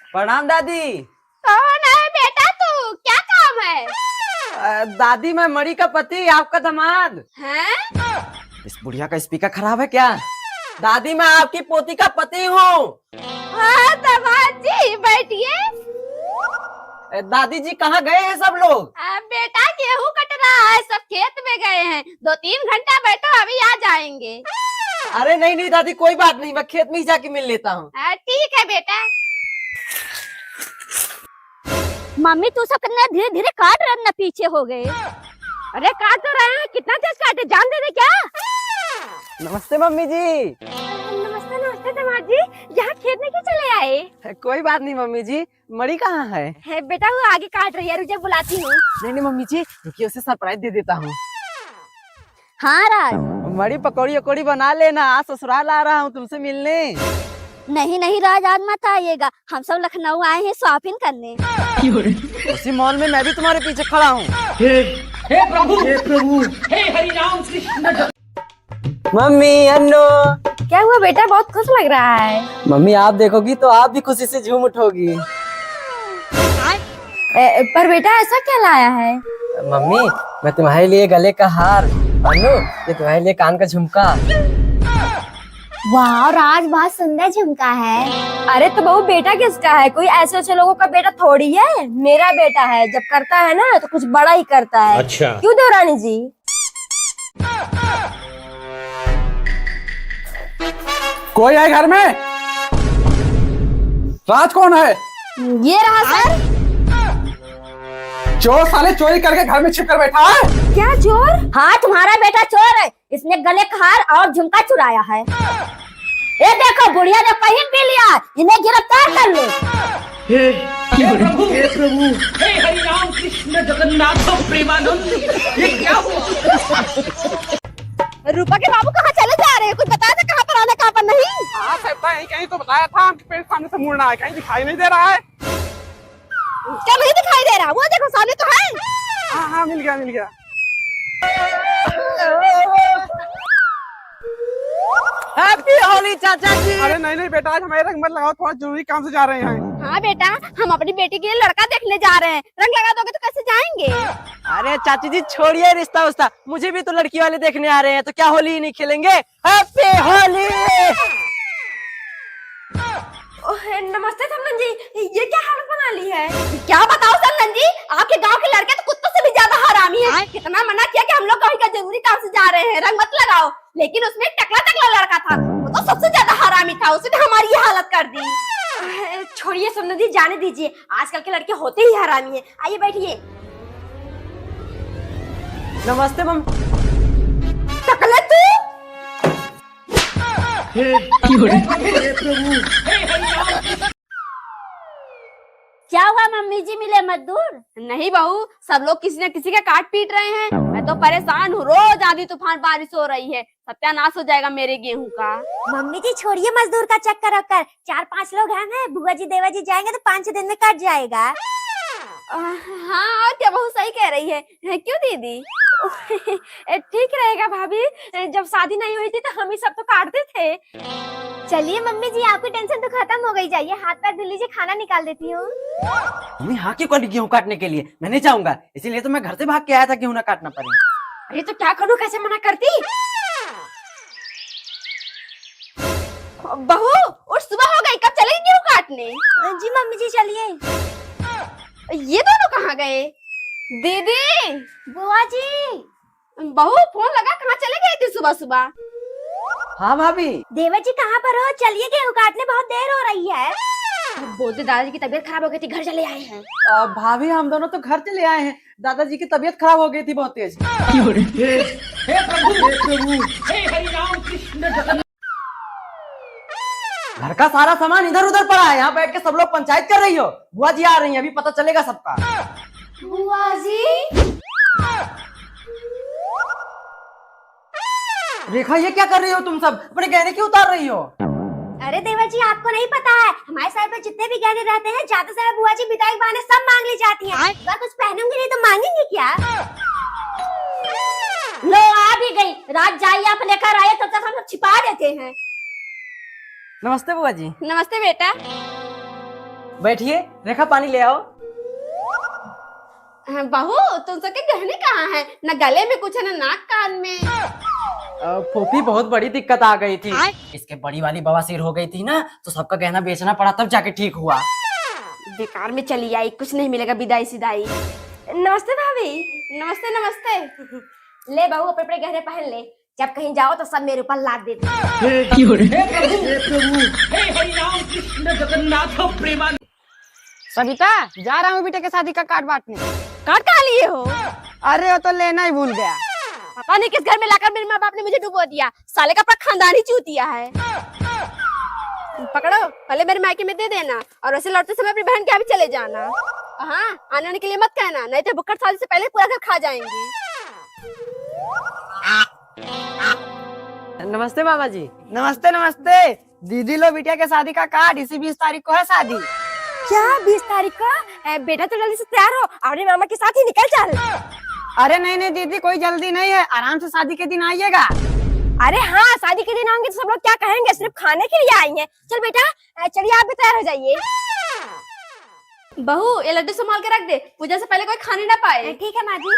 प्रणाम दादी। कौन है बेटा तू? क्या काम है? दादी मैं मणि का पति, आपका दामाद। हैं? इस बुढ़िया का स्पीकर खराब है क्या? दादी मैं आपकी पोती का पति हूँ। हाँ दामाद जी बैठिए। दादी जी कहाँ गए हैं सब लोग? बेटा गेहूं कट रहा है, सब खेत में गए हैं। 2-3 घंटा बैठो, अभी आ जाएंगे। अरे नहीं नहीं दादी, कोई बात नहीं, मैं खेत में ही जाके मिल लेता हूँ। ठीक है बेटा। मम्मी तू सब कितना धीरे धीरे काट रहे ना, पीछे हो गए। अरे काट तो रहे हैं, कितना तेज काटे, जान दे दे क्या? नमस्ते मम्मी जी। नमस्ते नमस्ते दामाद जी, यहाँ खेत में क्यों चले आए? कोई बात नहीं मम्मी जी, मणि कहाँ है? बेटा वो आगे काट रही है, रुक जा बुलाती हूँ। नहीं नहीं मम्मी जी, रुकिए उसे सरप्राइज दे देता हूँ। हाँ राज। मणि पकौड़ी वकौड़ी बना लेना, आज ससुराल आ रहा हूँ तुमसे मिलने। नहीं नहीं राज, आज मत आइएगा, हम सब लखनऊ आए हैं शॉपिंग करने। उसी मॉल में मैं भी तुम्हारे पीछे खड़ा हूँ। हे प्रभु, हे हरि राम कृष्ण। मम्मी अन्नो। क्या हुआ बेटा, बहुत खुश लग रहा है। मम्मी आप देखोगी तो आप भी खुशी से झूम उठोगी। पर बेटा ऐसा क्या लाया है? मम्मी मैं तुम्हारे लिए गले का हार, अन्नू ये तुम्हारे लिए कान का झुमका। वाह राज, बहुत सुंदर झुमका है। अरे तो बहू बेटा किसका है? कोई ऐसे ऐसे लोगों का बेटा थोड़ी है, मेरा बेटा है। जब करता है ना तो कुछ बड़ा ही करता है। अच्छा क्यों देवरानी जी? कोई है घर में? राज कौन है? ये रहा सर। चोर साले चोरी करके घर में छिप कर बैठा है। क्या चोर? हाँ तुम्हारा बेटा चोर है, इसने गले का हार और झुमका चुराया है। ये देखो बुढ़िया ने पहन भी लिया, इन्हें गिरफ्तार कर लो। हे प्रभु, हे हरि राम कृष्ण जगन्नाथ प्रेमानंद। ये क्या हुआ? रूपा के बाबू कहाँ चले जा रहे हैं? कुछ बताया था कहाँ पर आना कहाँ पर नहीं? हाँ सबका यही कहीं तो बताया था, पेड़ सामने से मुड़ना है, कहीं दिखाई नहीं दे रहा है। क्या नहीं दिखाई दे रहा? वो देखो सामने तो है। हाँ हाँ मिल गया। हैप्पी होली चाचा जी। अरे नहीं बेटा, आज हमारे रंग मत लगाओ, थोड़ा जरूरी काम से जा रहे हैं। हाँ बेटा, हम अपनी बेटी के लिए लड़का देखने जा रहे हैं, रंग लगा दोगे तो कैसे जाएंगे? अरे चाची जी छोड़िए रिश्ता उस्ता, मुझे भी तो लड़की वाले देखने आ रहे हैं, तो क्या होली ही नहीं खेलेंगे? हैप्पी होली। नमस्ते समलन जी, ये क्या हालत बना ली है? क्या बताओ समलन जी, आपके गांव के लड़के तो कुत्तों से भी ज्यादा हरामी हैं। कितना मना किया कि हम लोग कहीं का जरूरी काम से जा रहे हैं, रंग मत लगाओ, लेकिन उसमें एक टकला लड़का था, वो तो सबसे ज्यादा हरामी था, उसने हमारी ये हालत कर दी। छोड़िए समलन जी, जाने दीजिए, आजकल के लड़के होते ही हरामी हैं। आइए बैठिए। नमस्ते मम्मी। टकले तू क्या हुआ? मम्मी जी मिले मजदूर? नहीं बहू, सब लोग किसी न किसी का काट पीट रहे हैं। मैं तो परेशान हूँ, रोज आंधी तूफान बारिश हो रही है, सत्यानाश हो जाएगा मेरे गेहूं का। मम्मी जी छोड़िए मजदूर का चक्कर रखकर, 4-5 लोग हैं ना, बुआ जी देवा जी जाएंगे तो 5-6 दिन में कट जाएगा। हाँ और क्या, बहू सही कह रही है। क्यों दीदी? ठीक रहेगा भाभी, जब शादी नहीं हुई थी तो हम ही सब तो काटते थे। चलिए मम्मी जी, आपकी टेंशन तो खत्म हो गई, जाइए हाथ पैर धुल लीजिए, खाना निकाल देती हूँ। मम्मी हाँ क्यों कर गेहूँ काटने के लिए? मैं नहीं चाहूंगा, इसीलिए तो मैं घर से भाग के आया था, गेहूँ ना काटना पड़े। अरे तो क्या करूँ, कैसे मना करती? बहू उठ, सुबह हो गई, कब चलेगी गेहूं काटने? जी मम्मी जी चलिए। ये दोनों कहाँ गए? दीदी, बुआ जी। बहू फोन लगा, कहाँ चले गए थे सुबह सुबह? हाँ भाभी। देवा जी कहाँ पर हो? चलिए गेहूं काटने, बहुत देर हो रही है। बोलते दादाजी की तबीयत खराब हो गई थी, घर चले आए हैं। भाभी हम दोनों तो घर चले आए हैं, दादाजी की तबीयत खराब हो गई थी बहुत तेज। हे प्रभु, हे हरि राम कृष्ण जगन्नाथ। घर का सारा सामान इधर उधर पड़ा है, यहाँ बैठ के सब लोग पंचायत कर रही हो। बुआ जी आ रही हैं, अभी पता चलेगा सबका। बुआ जी, रेखा ये क्या कर रही हो तुम सब? अपने गहने क्यों उतार रही हो? अरे देवा जी आपको नहीं पता है, हमारे सर पे जितने भी गहने रहते हैं जाते समय बुआ जी बिदाई के बहाने सब मांग ली जाती हैं। अगर कुछ पहनूंगी नहीं तो मांगेंगे क्या? लो आ भी गई, रात जाइए आप लेकर आए, तब तक हम लोग छिपा देते हैं। नमस्ते बुआ जी। नमस्ते बेटा। बैठिए, रेखा पानी ले आओ। बहू तुम सबके गहने कहाँ हैं? न गले में कुछ है न नाक कान में। फूफी बहुत बड़ी दिक्कत आ गई थी। इसके बड़ी वाली बवासीर हो गई थी ना, तो सबका गहना बेचना पड़ा, तब जाके ठीक हुआ। बेकार में चली आई, कुछ नहीं मिलेगा विदाई सिदाई। नमस्ते भाभी। नमस्ते नमस्ते। ले बहू अपने अपने गहने पहन ले, जब कहीं जाओ तो सब मेरे ऊपर लाद देते। हे प्रभु, हे हरि राम कृष्ण जगन्नाथ प्रेमानंद। सविता, जा रहा हूँ बेटे के शादी का कार्ड बांटने। कार्ड कहाँ लिए हो? अरे वो तो लेना ही भूल गया। पता नहीं किस घर में लाकर मेरे माँ बाप ने मुझे डुबो दिया। साले का अपना खानदानी चूतिया है। पकड़ो, पहले मेरे मायके में दे देना और वैसे लौटते समय अपनी बहन के यहाँ भी चले जाना। हाँ, आने के लिए मत कहना, नहीं तो बुक्कड़ शादी से पहले पूरा घर खा जाएंगी। नमस्ते मामा जी। नमस्ते नमस्ते। दीदी लो बिटिया के शादी का कार्ड, इसी 20 तारीख को है शादी। क्या 20 तारीख को? बेटा तो जल्दी से तैयार हो, अपने मामा के साथ ही निकल चल। अरे नहीं नहीं दीदी, कोई जल्दी नहीं है, आराम से शादी के दिन आइएगा। अरे हाँ, शादी के दिन आएंगे तो सब लोग क्या कहेंगे, सिर्फ खाने के लिए आएंगे। चल बेटा, चलिए आप भी तैयार हो जाइए। बहू ये लड्डू संभाल के रख दे, पूजा से पहले कोई खाने ना पाए। ठीक है माँ जी।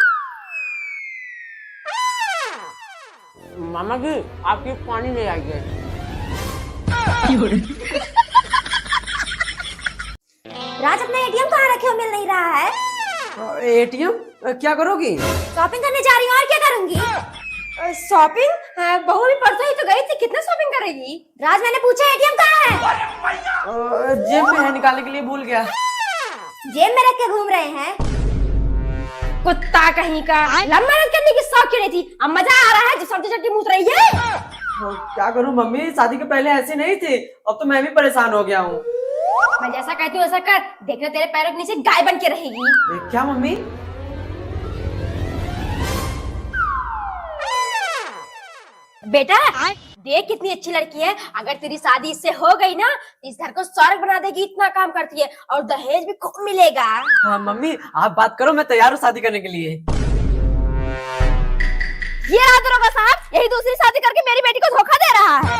मामा जी, आपकी पानी ले आइए। राज अपना एटीएम कहाँ रखे हो, मिल नहीं रहा है। एटीएम क्या करोगी? शॉपिंग करने जा रही हूँ, और क्या करूंगी। शॉपिंग? बहू भी परसों ही तो गई थी, कितना शॉपिंग करेगी? राज मैंने पूछा एटीएम कहाँ है। जेब में है, निकालने के लिए भूल गया। जेब में रख के घूम रहे हैं। कुत्ता कहीं का, लव मैरिज करने की शौक क्यों नहीं थी? अब मजा आ रहा है जब सब्जी चटनी मूत रही है। क्या करूं मम्मी, शादी के पहले ऐसी नहीं थी, अब तो मैं भी परेशान हो गया हूँ। मैं जैसा कहती हूँ ऐसा कर, देखना तेरे पैरों के नीचे गाय बन के रहेगी। क्या मम्मी? बेटा देख कितनी अच्छी लड़की है, अगर तेरी शादी इससे हो गई ना, इस घर को स्वर्ग बना देगी, इतना काम करती है, और दहेज भी खूब मिलेगा। हाँ मम्मी, आप बात करो, मैं तैयार हूँ शादी करने के लिए। ये रहा दरोगा साहब, यही दूसरी शादी करके मेरी बेटी को धोखा दे रहा है।